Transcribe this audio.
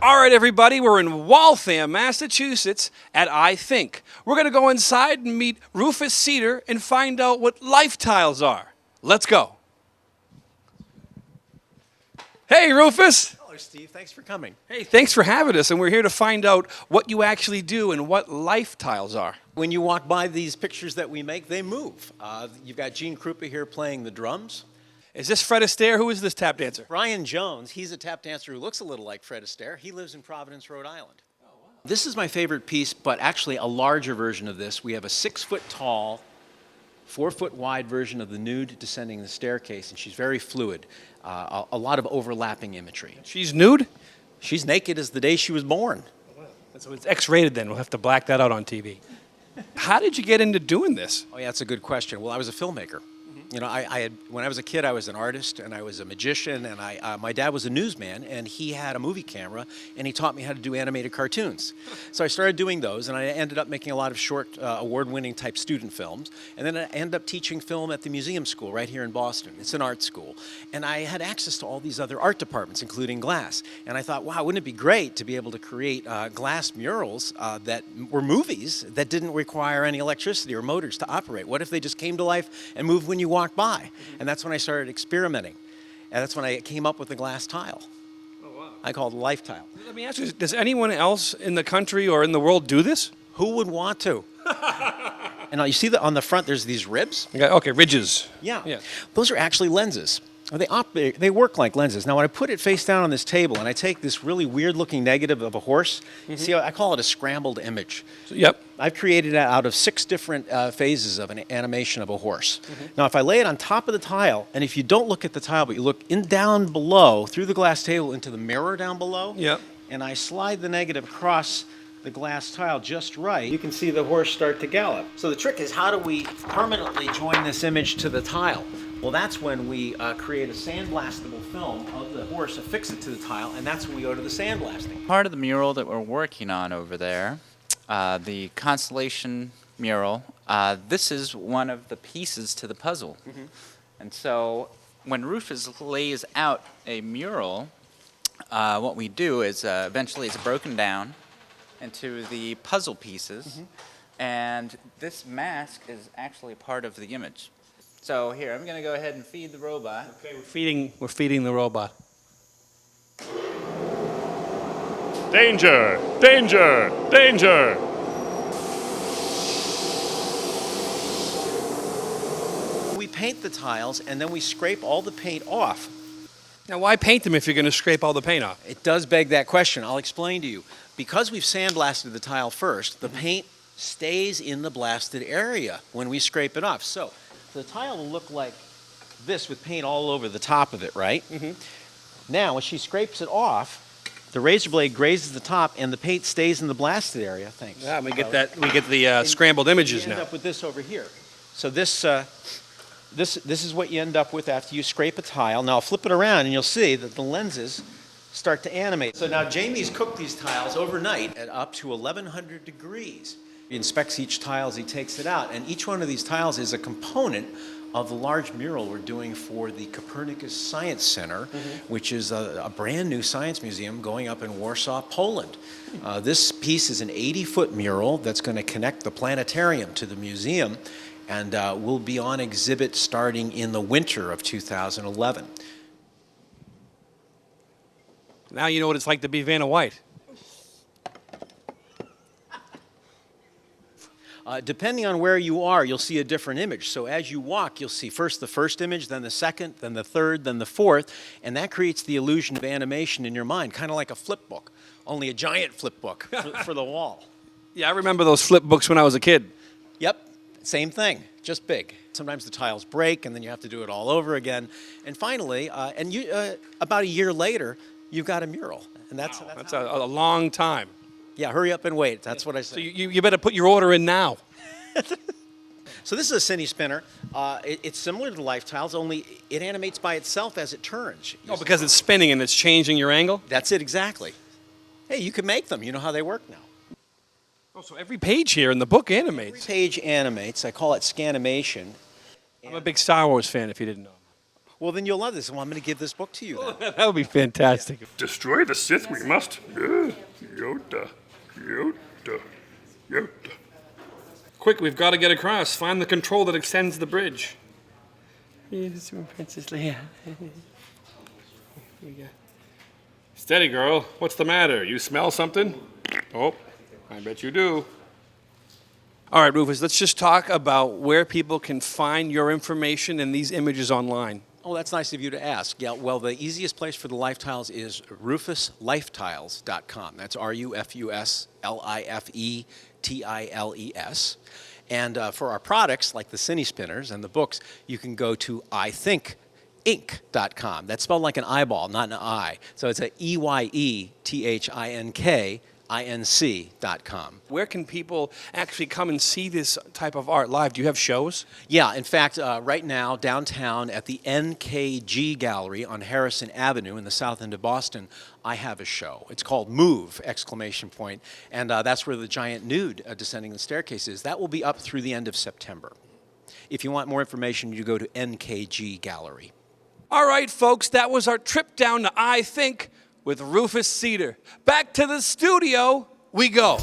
All right, everybody, we're in Waltham, Massachusetts at I Think. We're going to go inside and meet Rufus Cedar and find out what life tiles are. Let's go. Hey, Rufus. Hello, Steve. Thanks for coming. Hey, thanks for having us, and we're here to find out what you actually do and what life tiles are. When you walk by these pictures that we make, they move. You've got Gene Krupa here playing the drums. Is this Fred Astaire? Who is this tap dancer? Brian Jones, he's a tap dancer who looks a little like Fred Astaire. He lives in Providence, Rhode Island. Oh, wow. This is my favorite piece, but actually a larger version of this. We have a 6-foot-tall, 4-foot-wide version of the nude descending the staircase, and she's very fluid. A lot of overlapping imagery. She's nude? She's naked as the day she was born. Oh, wow. So it's X-rated then. We'll have to black that out on TV. How did you get into doing this? Oh, yeah, that's a good question. Well, I was a filmmaker. You know, when I was a kid, I was an artist and I was a magician, and my dad was a newsman, and he had a movie camera, and he taught me how to do animated cartoons. So I started doing those, and I ended up making a lot of short, award-winning type student films, and then I ended up teaching film at the museum school right here in Boston. It's an art school, and I had access to all these other art departments, including glass, and I thought, wow, wouldn't it be great to be able to create glass murals that were movies that didn't require any electricity or motors to operate? What if they just came to life and moved when you walk by? And that's when I started experimenting. And that's when I came up with the glass tile. Oh, wow. I call it a life tile. Let me ask you, does anyone else in the country or in the world do this? Who would want to? And you see that on the front there's these ribs? Okay, ridges. Yeah. Those are actually lenses. They work like lenses. Now, when I put it face down on this table and I take this really weird-looking negative of a horse, see, I call it a scrambled image. Yep. I've created it out of 6 different phases of an animation of a horse. Now, if I lay it on top of the tile, and if you don't look at the tile, but you look down below, through the glass table into the mirror down below, yep, and I slide the negative across the glass tile just right, you can see the horse start to gallop. So the trick is, how do we permanently join this image to the tile? Well, that's when we create a sandblastable film of the horse, affix it to the tile, and that's when we go to the sandblasting. Part of the mural that we're working on over there, the Constellation mural, this is one of the pieces to the puzzle. And so when Rufus lays out a mural, what we do is eventually it's broken down into the puzzle pieces, and this mask is actually part of the image. So here, I'm going to go ahead and feed the robot. Okay, we're feeding the robot. Danger! Danger! Danger! We paint the tiles, and then we scrape all the paint off. Now, why paint them if you're going to scrape all the paint off? It does beg that question. I'll explain to you. Because we've sandblasted the tile first, the paint stays in the blasted area when we scrape it off. So the tile will look like this with paint all over the top of it, right? Now, when she scrapes it off, the razor blade grazes the top, and the paint stays in the blasted area. Thanks. Yeah, we get that. We get the scrambled images you end now. up with this over here. So this is what you end up with after you scrape a tile. Now I'll flip it around, and you'll see that the lenses start to animate. So now Jamie's cooked these tiles overnight at up to 1,100 degrees. He inspects each tile as he takes it out, and each one of these tiles is a component of the large mural we're doing for the Copernicus Science Center, which is a brand new science museum going up in Warsaw, Poland. This piece is an 80-foot mural that's going to connect the planetarium to the museum, and will be on exhibit starting in the winter of 2011. Now you know what it's like to be Vanna White. Depending on where you are, you'll see a different image. So as you walk, you'll see first the first image, then the second, then the third, then the fourth, and that creates the illusion of animation in your mind, kind of like a flip book, only a giant flip book for the wall. Yeah, I remember those flip books when I was a kid. Yep, same thing, just big. Sometimes the tiles break, and then you have to do it all over again. And finally, about a year later, you've got a mural. And that's a long time. Yeah, hurry up and wait. That's what I say. So you better put your order in now. So this is a cine spinner. It's similar to the life tiles, only it animates by itself as it turns. Oh, because it's spinning and it's changing your angle? That's it, exactly. Hey, you can make them. You know how they work now. Oh, so every page here in the book animates. Every page animates. I call it scanimation. I'm a big Star Wars fan, if you didn't know. Well, then you'll love this. Well, I'm going to give this book to you then. That would be fantastic. Destroy the Sith we must. Yoda. Yoda. Yoda. Quick, we've got to get across. Find the control that extends the bridge. Princess Leia. Steady, girl. What's the matter? You smell something? Oh, I bet you do. All right, Rufus, let's just talk about where people can find your information and these images online. Oh, that's nice of you to ask. Yeah, well, the easiest place for the life tiles is rufuslifetiles.com. That's RUFUSLIFETILES. And for our products, like the Cine Spinners and the books, you can go to IThinkInc.com. That's spelled like an eyeball, not an I. So it's a EYETHINKINC.com. Where can people actually come and see this type of art live? Do you have shows? Yeah, in fact, right now, downtown at the NKG Gallery on Harrison Avenue in the south end of Boston, I have a show. It's called Move! And that's where the giant nude descending the staircase is. That will be up through the end of September. If you want more information, you go to NKG Gallery. All right, folks, that was our trip down to I Think with Rufus Cedar. Back to the studio we go.